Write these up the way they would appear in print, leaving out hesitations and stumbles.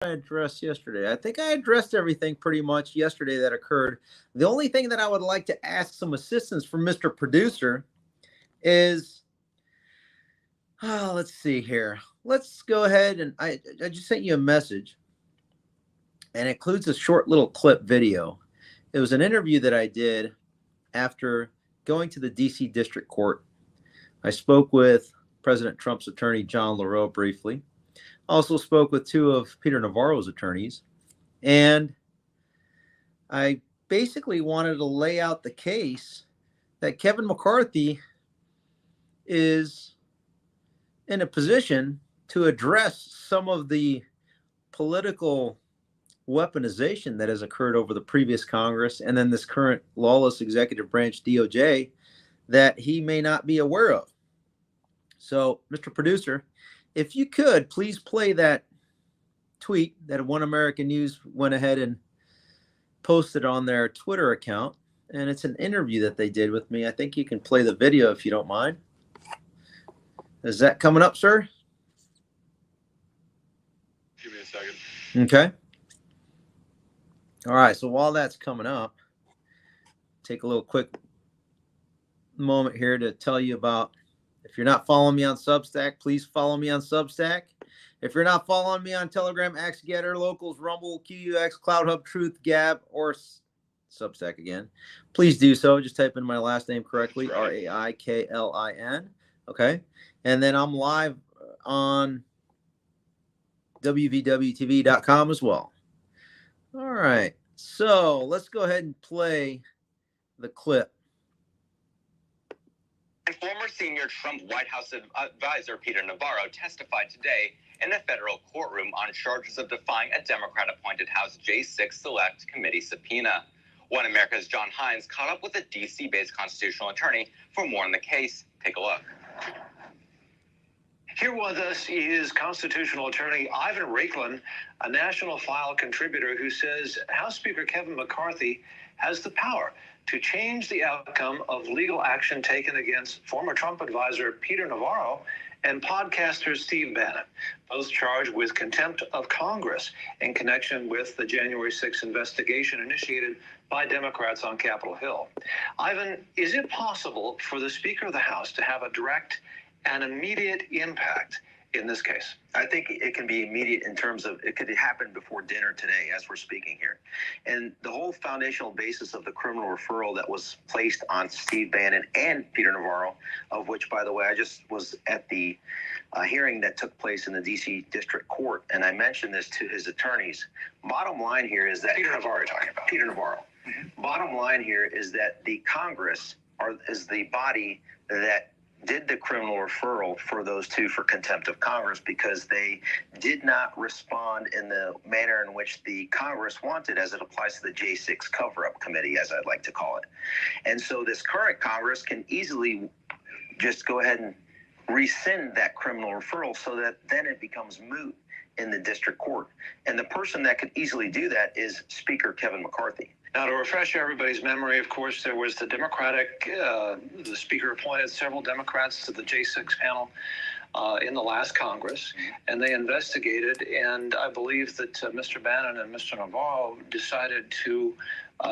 I addressed yesterday? I think I addressed everything pretty much yesterday that occurred. The only thing that I would like to ask some assistance from Mr. Producer is, let's see here. Let's go ahead and I just sent you a message, and it includes a short little clip video. It was an interview that I did after going to the D.C. District Court. I spoke with President Trump's attorney, John LaRoe, briefly. Also spoke with two of Peter Navarro's attorneys. And I basically wanted to lay out the case that Kevin McCarthy is in a position to address some of the political weaponization that has occurred over the previous Congress and then this current lawless executive branch DOJ that he may not be aware of. So, Mr. Producer, if you could, please play that tweet that One American News went ahead and posted on their Twitter account. And it's an interview that they did with me. I think you can play the video if you don't mind. Is that coming up, sir? Give me a second. Okay. All right. So while that's coming up, take a little quick moment here to tell you about, if you're not following me on Substack, please follow me on Substack. If you're not following me on Telegram, X, Getter, Locals, Rumble, QUX, Cloud Hub, Truth, Gab, or Substack again, please do so. Just type in my last name correctly, Raiklin. Okay. And then I'm live on wvwtv.com as well. All right. So let's go ahead and play the clip. And former senior Trump White House advisor Peter Navarro testified today in a federal courtroom on charges of defying a Democrat-appointed House J6 Select Committee subpoena. One America's John Hines caught up with a D.C.-based constitutional attorney for more on the case. Take a look. Here with us is constitutional attorney Ivan Raiklin, a National File contributor who says House Speaker Kevin McCarthy has the power to change the outcome of legal action taken against former Trump advisor Peter Navarro and podcaster Steve Bannon, both charged with contempt of Congress in connection with the January 6th investigation initiated by Democrats on Capitol Hill. Ivan, is it possible for the Speaker of the House to have a direct and immediate impact in this case? I think it can be immediate in terms of it could happen before dinner today as we're speaking here. And the whole foundational basis of the criminal referral that was placed on Steve Bannon and Peter Navarro, of which, by the way, I just was at the hearing that took place in the D.C. District Court, and I mentioned this to his attorneys. Bottom line here is that Peter Navarro, you're talking about. Peter Navarro. Mm-hmm. Bottom line here is that the Congress is the body that did the criminal referral for those two for contempt of Congress because they did not respond in the manner in which the Congress wanted as it applies to the J6 cover-up committee, as I'd like to call it. And so this current Congress can easily just go ahead and rescind that criminal referral so that then it becomes moot in the district court. And the person that could easily do that is Speaker Kevin McCarthy. Now, to refresh everybody's memory, of course, there was the the Speaker appointed several Democrats to the J6 panel in the last Congress, and they investigated, and I believe that Mr. Bannon and Mr. Navarro decided to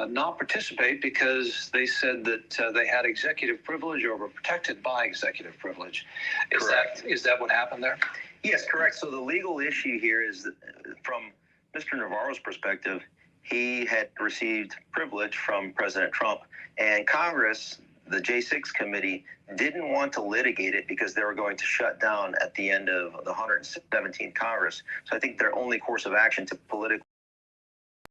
not participate because they said that they had executive privilege or were protected by executive privilege. Is that what happened there? Yes, correct. So the legal issue here is that from Mr. Navarro's perspective, he had received privilege from President Trump, and Congress, the J6 committee, didn't want to litigate it because they were going to shut down at the end of the 117th Congress. So I think their only course of action to politically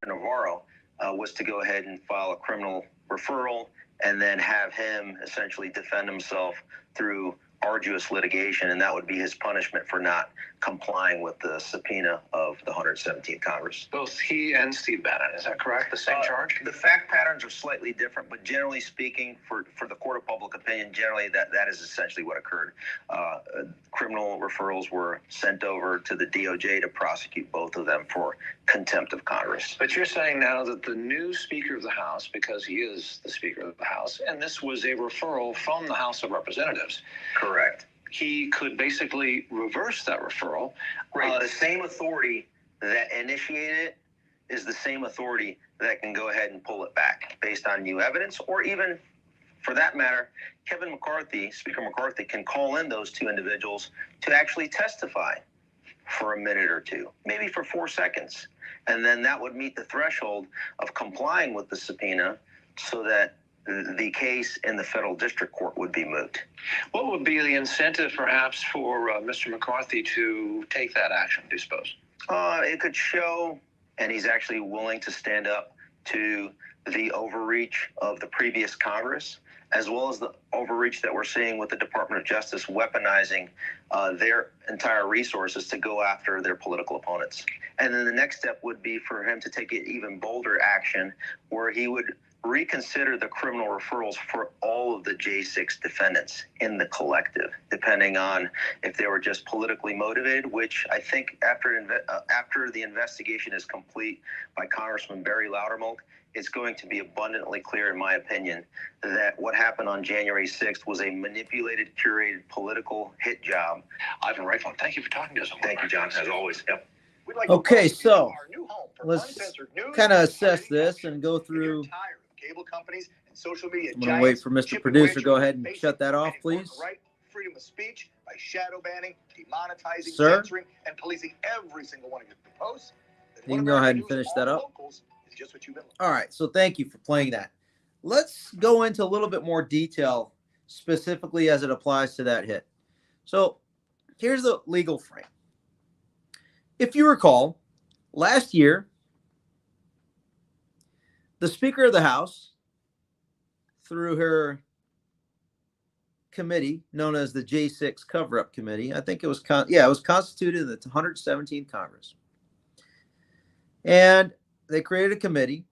Navarro was to go ahead and file a criminal referral and then have him essentially defend himself through arduous litigation, and that would be his punishment for not complying with the subpoena of the 117th Congress. Both he and Steve Bannon, is that correct? The same charge? The fact patterns are slightly different, but generally speaking, for the court of public opinion, generally that is essentially what occurred. Criminal referrals were sent over to the DOJ to prosecute both of them for contempt of Congress. But you're saying now that the new Speaker of the House, because he is the Speaker of the House, and this was a referral from the House of Representatives. Correct. He could basically reverse that referral. Right. The same authority that initiated it is the same authority that can go ahead and pull it back based on new evidence, or even, for that matter, Kevin McCarthy, Speaker McCarthy, can call in those two individuals to actually testify for a minute or two, maybe for 4 seconds. And then that would meet the threshold of complying with the subpoena so that the case in the federal district court would be moot. What would be the incentive, perhaps, for Mr. McCarthy to take that action, do you suppose? It could show, and he's actually willing to stand up to the overreach of the previous Congress, as well as the overreach that we're seeing with the Department of Justice weaponizing their entire resources to go after their political opponents. And then the next step would be for him to take an even bolder action where he would reconsider the criminal referrals for all of the J6 defendants in the collective, depending on if they were just politically motivated, which I think after the investigation is complete by Congressman Barry Loudermilk, it's going to be abundantly clear, in my opinion, that what happened on January 6th was a manipulated, curated political hit job. Ivan Raiklin, thank you for talking to us. Thank you, John, as always. Yep. Okay, so let's kind of assess this and go through. Cable companies and social media. I'm going to wait for Mr. Producer. Go ahead and shut that off, please. Right, freedom of speech by shadow banning, demonetizing, Sir? censoring, and policing every single one of your posts. You can go ahead and finish that up. Just what you've been. All right, so thank you for playing that. Let's go into a little bit more detail, specifically as it applies to that hit. So here's the legal frame. If you recall, last year, the Speaker of the House, through her committee known as the J6 Cover-Up Committee, I think it was, it was constituted in the 117th Congress. And they created a committee.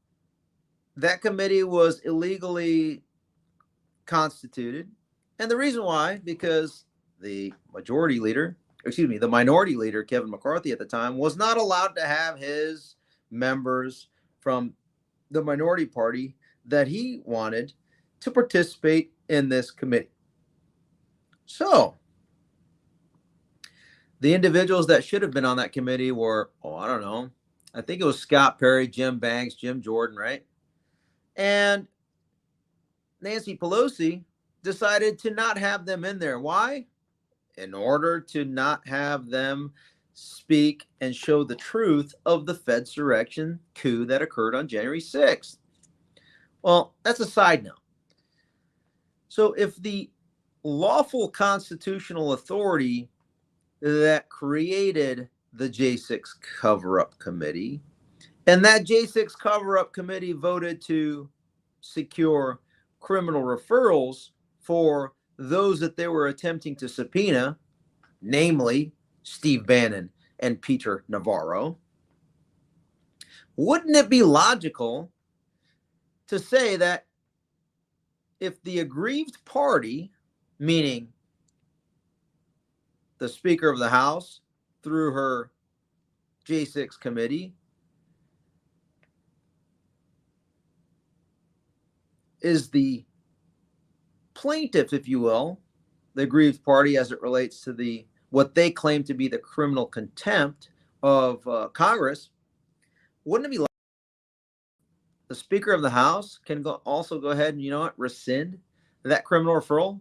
That committee was illegally constituted. And the reason why, because the minority leader, Kevin McCarthy at the time, was not allowed to have his members from the minority party that he wanted to participate in this committee. So the individuals that should have been on that committee were, I think it was Scott Perry, Jim Banks, Jim Jordan, right? And Nancy Pelosi decided to not have them in there. Why? In order to not have them speak and show the truth of the Fedsurrection coup that occurred on January 6th. Well, that's a side note. So if the lawful constitutional authority that created the J6 Cover-Up Committee, and that J6 Cover-Up Committee voted to secure criminal referrals for those that they were attempting to subpoena, namely Steve Bannon and Peter Navarro, wouldn't it be logical to say that if the aggrieved party, meaning the Speaker of the House through her J6 committee, is the plaintiff, if you will, the aggrieved party as it relates to what they claim to be the criminal contempt of Congress, wouldn't it be like the Speaker of the House can also go ahead and, rescind that criminal referral?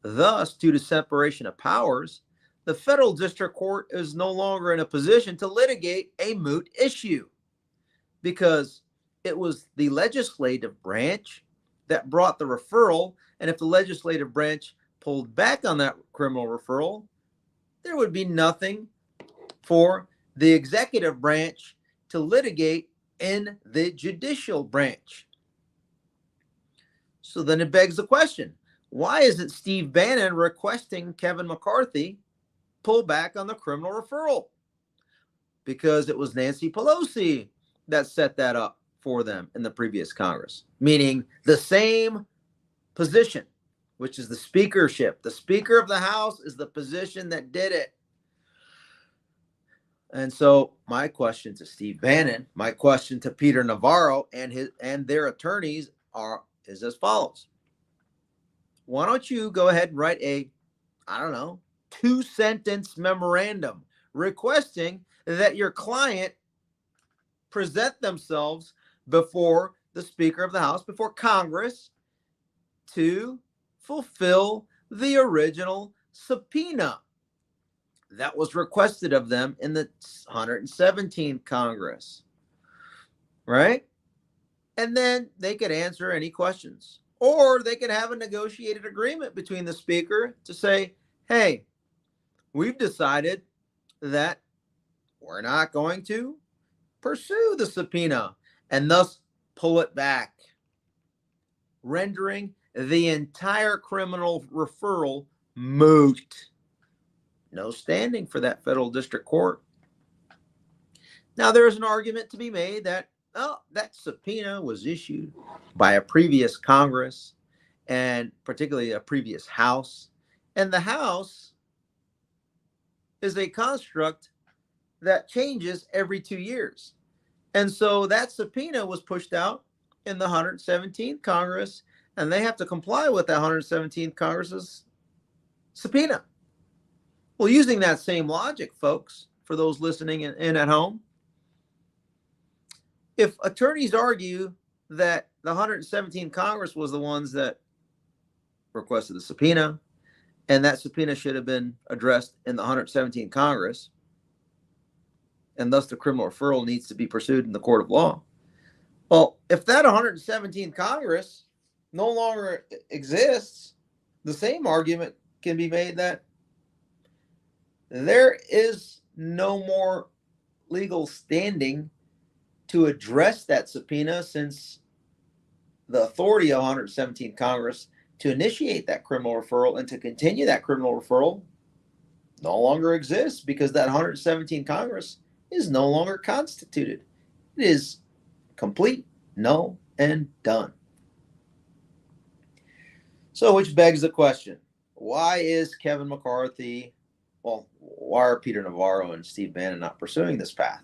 Thus, due to separation of powers, the federal district court is no longer in a position to litigate a moot issue because it was the legislative branch that brought the referral. And if the legislative branch pulled back on that criminal referral, there would be nothing for the executive branch to litigate in the judicial branch. So then it begs the question, why isn't Steve Bannon requesting Kevin McCarthy pull back on the criminal referral? Because it was Nancy Pelosi that set that up for them in the previous Congress, meaning the same position, which is the speakership. The Speaker of the House is the position that did it. And so my question to Steve Bannon, my question to Peter Navarro and their attorneys is as follows. Why don't you go ahead and write a, 2-sentence memorandum requesting that your client present themselves before the Speaker of the House, before Congress, to fulfill the original subpoena that was requested of them in the 117th Congress, right? And then they could answer any questions, or they could have a negotiated agreement between the Speaker to say, hey, we've decided that we're not going to pursue the subpoena, and thus pull it back, rendering the entire criminal referral moot. No standing for that federal district court. Now, there is an argument to be made that, oh, that subpoena was issued by a previous Congress, and particularly a previous House. And the House is a construct that changes every 2 years. And so that subpoena was pushed out in the 117th Congress, and they have to comply with that 117th Congress's subpoena. Well, using that same logic, folks, for those listening in at home, if attorneys argue that the 117th Congress was the ones that requested the subpoena, and that subpoena should have been addressed in the 117th Congress, and thus the criminal referral needs to be pursued in the court of law. Well, if that 117th Congress no longer exists, the same argument can be made that there is no more legal standing to address that subpoena, since the authority of 117th Congress to initiate that criminal referral and to continue that criminal referral no longer exists, because that 117th Congress is no longer constituted. It is complete, null, and done. So, which begs the question, why is Kevin McCarthy, why are Peter Navarro and Steve Bannon not pursuing this path?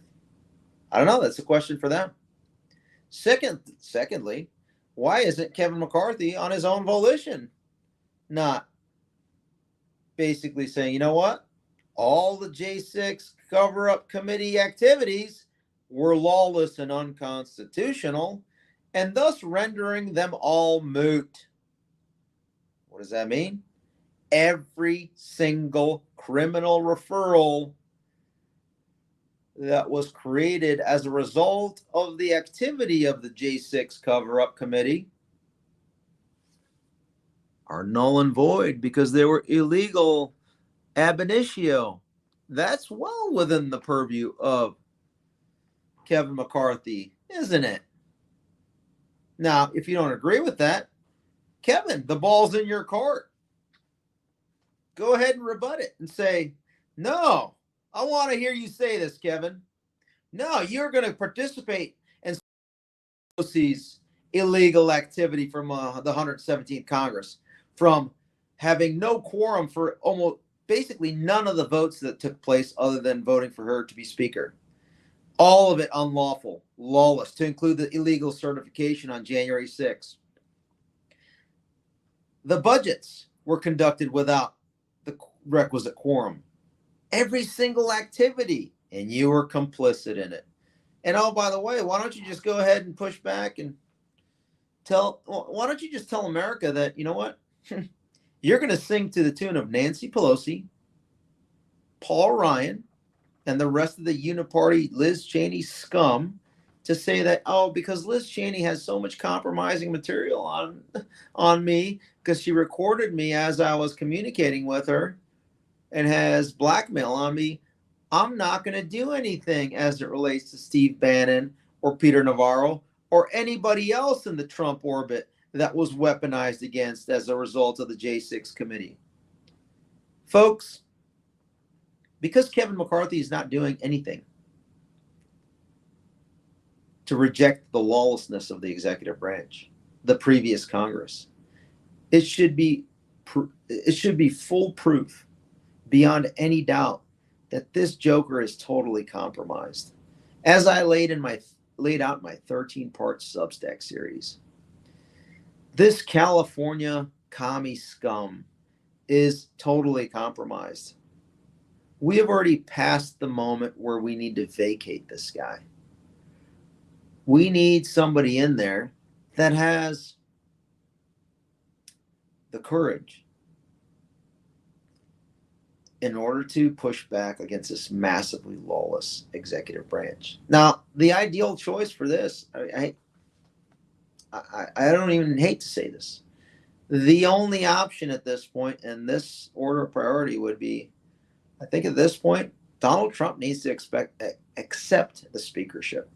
I don't know. That's a question for them. Secondly, why isn't Kevin McCarthy on his own volition not basically saying, you know what? All the J6 cover-up committee activities were lawless and unconstitutional, and thus rendering them all moot. What does that mean? Every single criminal referral that was created as a result of the activity of the J6 cover-up committee are null and void because they were illegal ab initio. That's well within the purview of Kevin McCarthy, isn't it? Now, if you don't agree with that, Kevin, the ball's in your court. Go ahead and rebut it and say, no, I want to hear you say this, Kevin. No, you're going to participate in Pelosi's illegal activity from the 117th Congress, from having no quorum for almost basically none of the votes that took place other than voting for her to be speaker. All of it unlawful, lawless, to include the illegal certification on January 6th. The budgets were conducted without the requisite quorum. Every single activity, and you were complicit in it. And oh, by the way, why don't you just go ahead and push back and why don't you just tell America that, you know what? You're going to sing to the tune of Nancy Pelosi, Paul Ryan, and the rest of the uniparty Liz Cheney scum to say that, oh, because Liz Cheney has so much compromising material on me because she recorded me as I was communicating with her and has blackmail on me, I'm not going to do anything as it relates to Steve Bannon or Peter Navarro or anybody else in the Trump orbit that was weaponized against as a result of the J6 committee. Folks, because Kevin McCarthy is not doing anything to reject the lawlessness of the executive branch, the previous Congress, it should be full proof, beyond any doubt, that this joker is totally compromised. As I laid out my 13-part Substack series, this California commie scum is totally compromised. We have already passed the moment where we need to vacate this guy. We need somebody in there that has the courage in order to push back against this massively lawless executive branch. Now, the ideal choice for this, I don't even hate to say this. The only option at this point in this order of priority would be, I think at this point, Donald Trump needs to accept the speakership.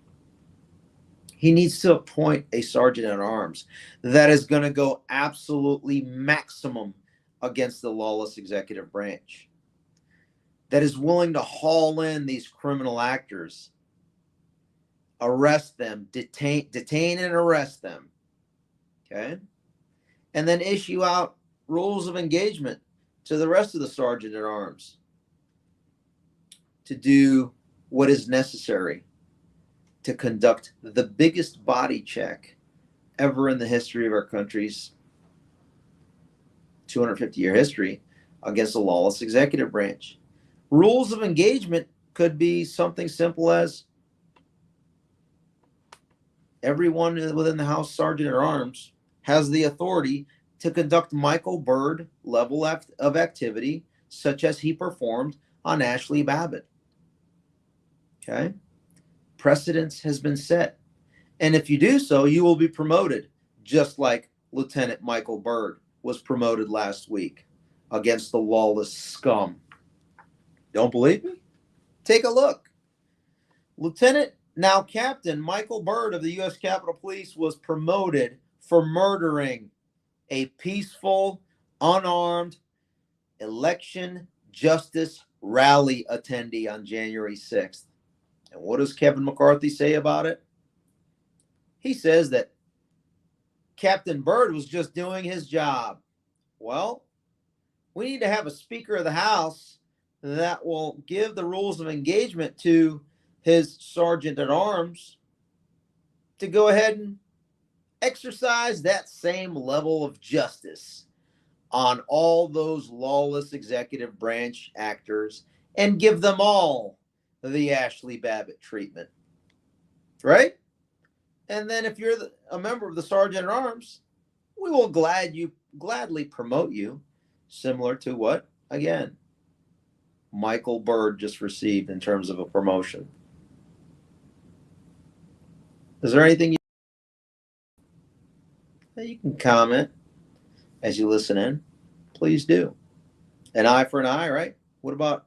He needs to appoint a sergeant at arms that is going to go absolutely maximum against the lawless executive branch, that is willing to haul in these criminal actors, arrest them, detain and arrest them, okay? And then issue out rules of engagement to the rest of the sergeant at arms to do what is necessary to conduct the biggest body check ever in the history of our country's 250-year history against the lawless executive branch. Rules of engagement could be something simple as everyone within the House Sergeant at Arms has the authority to conduct Michael Byrd level of activity, such as he performed on Ashley Babbitt. Okay? Precedence has been set. And if you do so, you will be promoted, just like Lieutenant Michael Byrd was promoted last week against the lawless scum. Don't believe me? Take a look. Now Captain Michael Byrd of the U.S. Capitol Police was promoted for murdering a peaceful, unarmed election justice rally attendee on January 6th. And what does Kevin McCarthy say about it? He says that Captain Byrd was just doing his job. Well, we need to have a Speaker of the House that will give the rules of engagement to his sergeant at arms to go ahead and exercise that same level of justice on all those lawless executive branch actors and give them all the Ashley Babbitt treatment. Right? And then if you're a member of the sergeant at arms, we will gladly promote you, similar to what, again, Michael Byrd just received in terms of a promotion. Is there anything you can comment as you listen in? Please do. An eye for an eye, right? What about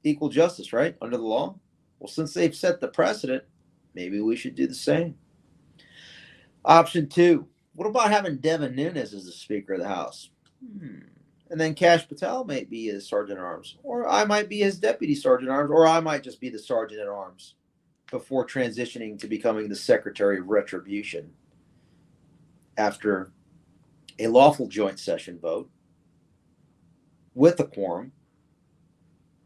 equal justice, right? Under the law? Well, since they've set the precedent, maybe we should do the same. Option 2, what about having Devin Nunes as the Speaker of the House? And then Kash Patel might be his Sergeant at Arms, or I might be his Deputy Sergeant at Arms, or I might just be the Sergeant at Arms before transitioning to becoming the Secretary of Retribution after a lawful joint session vote with a quorum.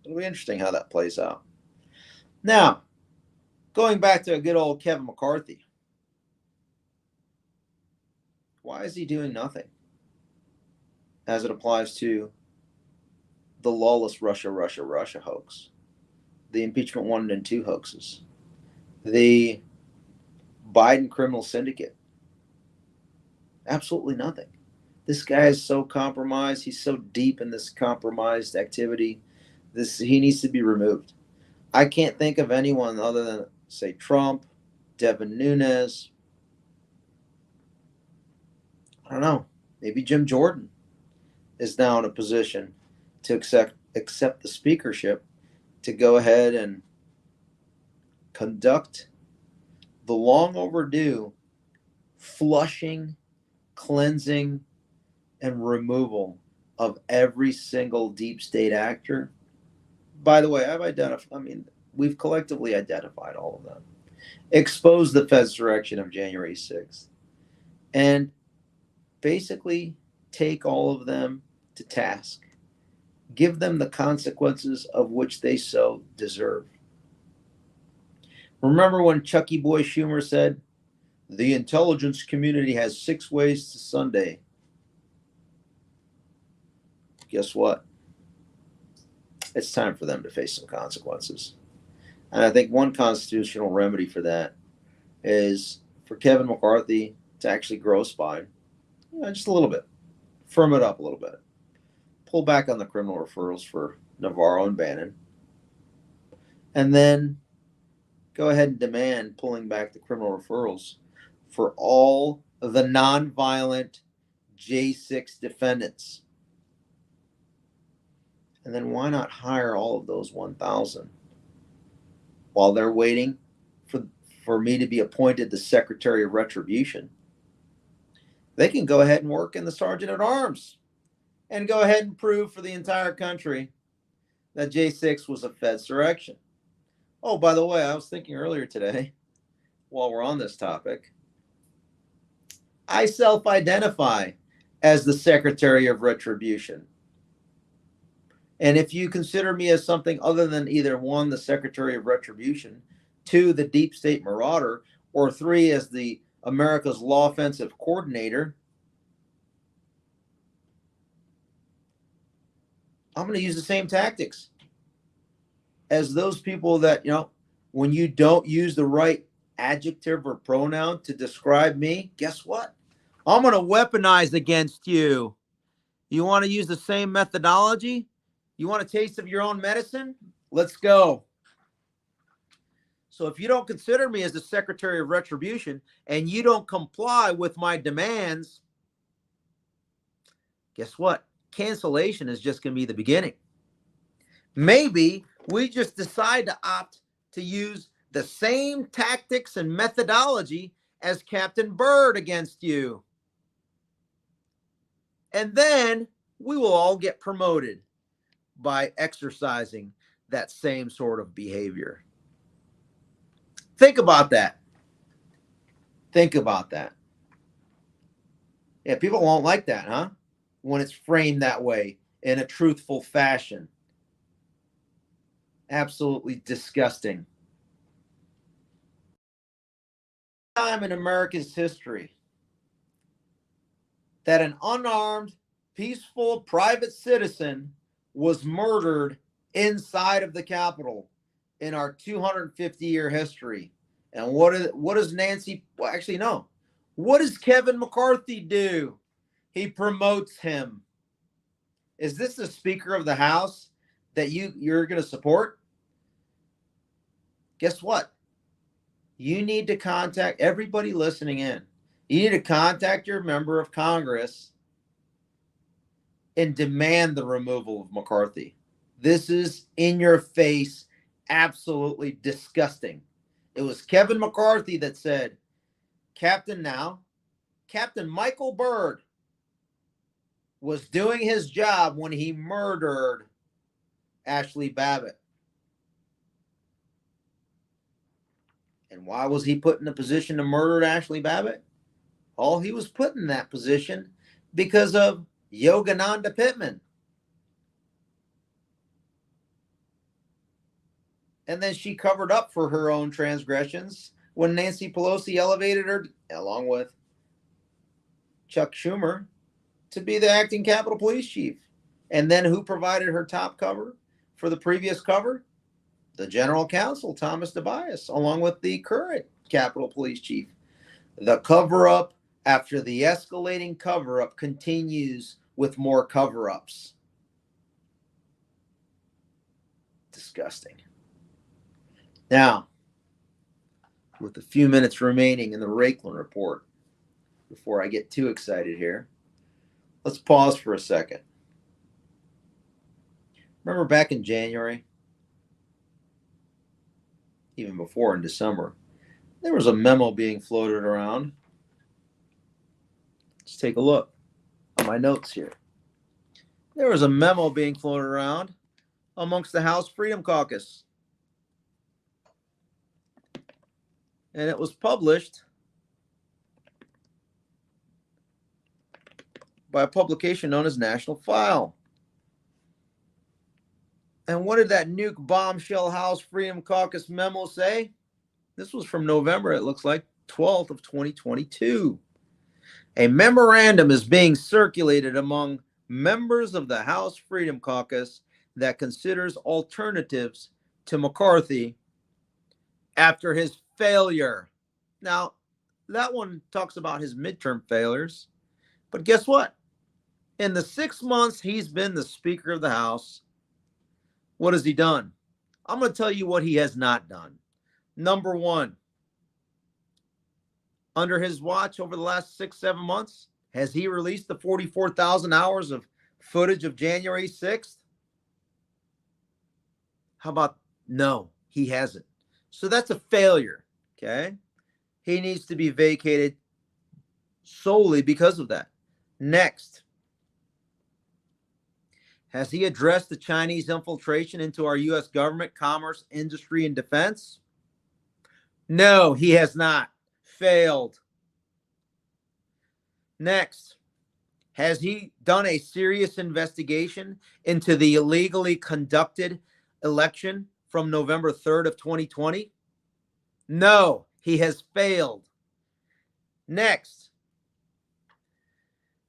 It'll be interesting how that plays out. Now, going back to a good old Kevin McCarthy. Why is he doing nothing as it applies to the lawless Russia hoax, the impeachment 1 and 2 hoaxes, the Biden criminal syndicate? Absolutely nothing. This guy is so compromised. He's so deep in this compromised activity. He needs to be removed. I can't think of anyone other than, say, Trump, Devin Nunes. I don't know. Maybe Jim Jordan is now in a position to accept the speakership to go ahead and conduct the long overdue flushing, cleansing, and removal of every single deep state actor. By the way, we've collectively identified all of them, exposed the Fed's direction of January 6th, and basically take all of them to task. Give them the consequences of which they so deserve. Remember when Chucky Boy Schumer said, the intelligence community has 6 ways to Sunday? guess what? It's time for them to face some consequences. And I think one constitutional remedy for that is for Kevin McCarthy to actually grow a spine, just a little bit, firm it up a little bit, pull back on the criminal referrals for Navarro and Bannon, and then go ahead and demand pulling back the criminal referrals for all of the nonviolent J6 defendants. And then why not hire all of those 1,000 while they're waiting for me to be appointed the Secretary of Retribution? They can go ahead and work in the Sergeant at Arms and go ahead and prove for the entire country that J6 was a Fedsurrection. Oh, by the way, I was thinking earlier today, while we're on this topic, I self-identify as the Secretary of Retribution. And if you consider me as something other than either one, the Secretary of Retribution, two, the Deep State Marauder, or three, as the America's Law Offensive Coordinator, I'm going to use the same tactics as those people that, when you don't use the right adjective or pronoun to describe me, guess what? I'm going to weaponize against you. You want to use the same methodology? You want a taste of your own medicine? Let's go. So if you don't consider me as the Secretary of Retribution and you don't comply with my demands, guess what? Cancellation is just going to be the beginning. Maybe we just decide to opt to use the same tactics and methodology as Captain Byrd against you. And then we will all get promoted by exercising that same sort of behavior. Think about that. Think about that. Yeah, people won't like that, huh? When it's framed that way in a truthful fashion. Absolutely disgusting. Time in America's history that an unarmed, peaceful, private citizen was murdered inside of the Capitol in our 250-year history. And what does Nancy, well, actually, no. What does Kevin McCarthy do? He promotes him. Is this the Speaker of the House that you're going to support? Guess what? You need to contact everybody listening in. You need to contact your member of Congress and demand the removal of McCarthy. This is in your face, absolutely disgusting. It was Kevin McCarthy that said, Captain Michael Byrd was doing his job when he murdered Ashley Babbitt. And why was he put in a position to murder Ashley Babbitt? Oh, he was put in that position because of Yogananda Pittman. And then she covered up for her own transgressions when Nancy Pelosi elevated her, along with Chuck Schumer, to be the acting Capitol Police Chief. And then who provided her top cover for the previous cover? The General Counsel, Thomas Tobias, along with the current Capitol Police Chief. The cover-up after the escalating cover-up continues with more cover-ups. Disgusting. Now, with a few minutes remaining in the Raiklin report, before I get too excited here, let's pause for a second. Remember back in January, even before in December, there was a memo being floated around. Let's take a look at my notes here. There was a memo being floated around amongst the House Freedom Caucus. And it was published by a publication known as National File. And what did that nuke bombshell House Freedom Caucus memo say? This was from November, it looks like, 12th of 2022. A memorandum is being circulated among members of the House Freedom Caucus that considers alternatives to McCarthy after his failure. Now, that one talks about his midterm failures. But guess what? In the 6 months he's been the Speaker of the House, what has he done? I'm going to tell you what he has not done. Number one, under his watch over the last 6-7 months, has he released the 44,000 hours of footage of January 6th? How about no, he hasn't. So that's a failure, okay? He needs to be vacated solely because of that. Next, has he addressed the Chinese infiltration into our U.S. government, commerce, industry, and defense? No, he has not. Failed. Next, has he done a serious investigation into the illegally conducted election from November 3rd of 2020? No, he has failed. Next,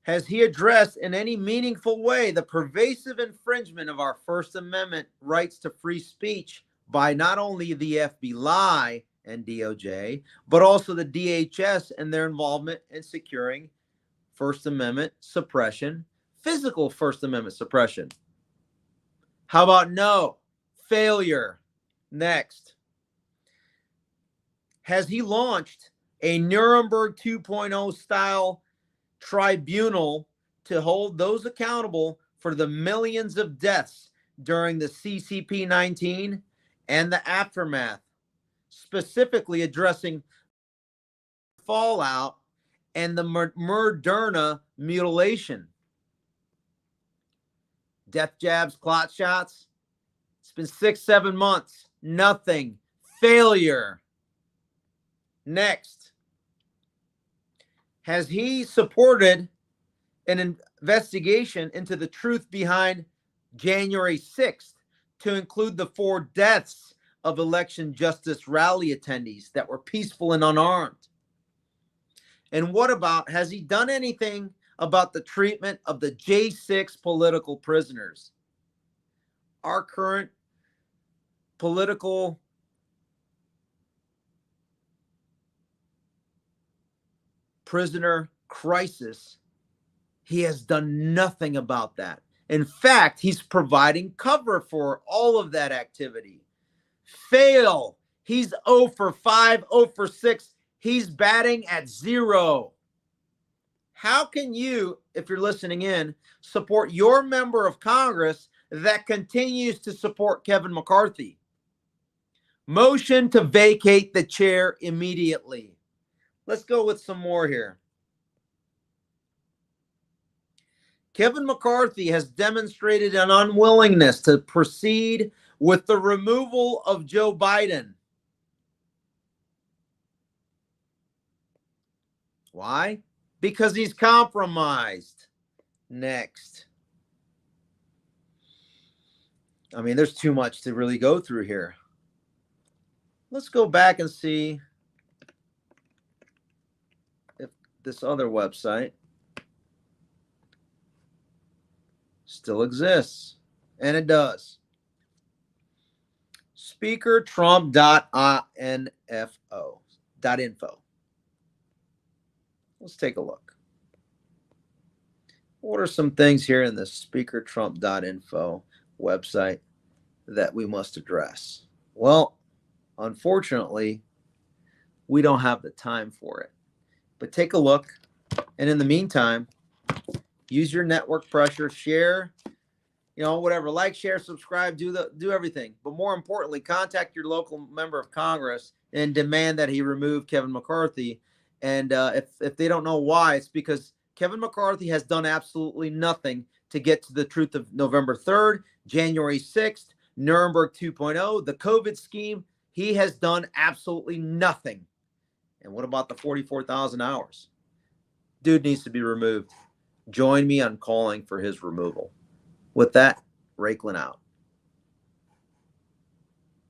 has he addressed in any meaningful way the pervasive infringement of our First Amendment rights to free speech by not only the FBI and DOJ, but also the DHS and their involvement in securing First Amendment suppression, physical First Amendment suppression? How about no? Failure. Next, has he launched a Nuremberg 2.0 style tribunal to hold those accountable for the millions of deaths during the CCP-19 and the aftermath, specifically addressing fallout and the Moderna mutilation? Death jabs, clot shots. It's been 6-7 months. Nothing. Failure. Next, has he supported an investigation into the truth behind January 6th to include the 4 deaths of election justice rally attendees that were peaceful and unarmed? And what about, has he done anything about the treatment of the J6 political prisoners? Our current political prisoner crisis, he has done nothing about that. In fact, he's providing cover for all of that activity. Fail. He's 0 for 5, 0 for 6. He's batting at 0. How can you, if you're listening in, support your member of Congress that continues to support Kevin McCarthy? Motion to vacate the chair immediately. Let's go with some more here. Kevin McCarthy has demonstrated an unwillingness to proceed with the removal of Joe Biden. Why? Because he's compromised. Next. I mean, there's too much to really go through here. Let's go back and see if this other website still exists. And it does. SpeakerTrump.info. Let's take a look. What are some things here in the SpeakerTrump.info website that we must address? Well, unfortunately, we don't have the time for it. But take a look. And in the meantime, use your network pressure, share, whatever, like, share, subscribe, do everything. But more importantly, contact your local member of Congress and demand that he remove Kevin McCarthy. And if they don't know why, it's because Kevin McCarthy has done absolutely nothing to get to the truth of November 3rd, January 6th, Nuremberg 2.0, the COVID scheme. He has done absolutely nothing. And what about the 44,000 hours? Dude needs to be removed. Join me on calling for his removal. With that, Raiklin out.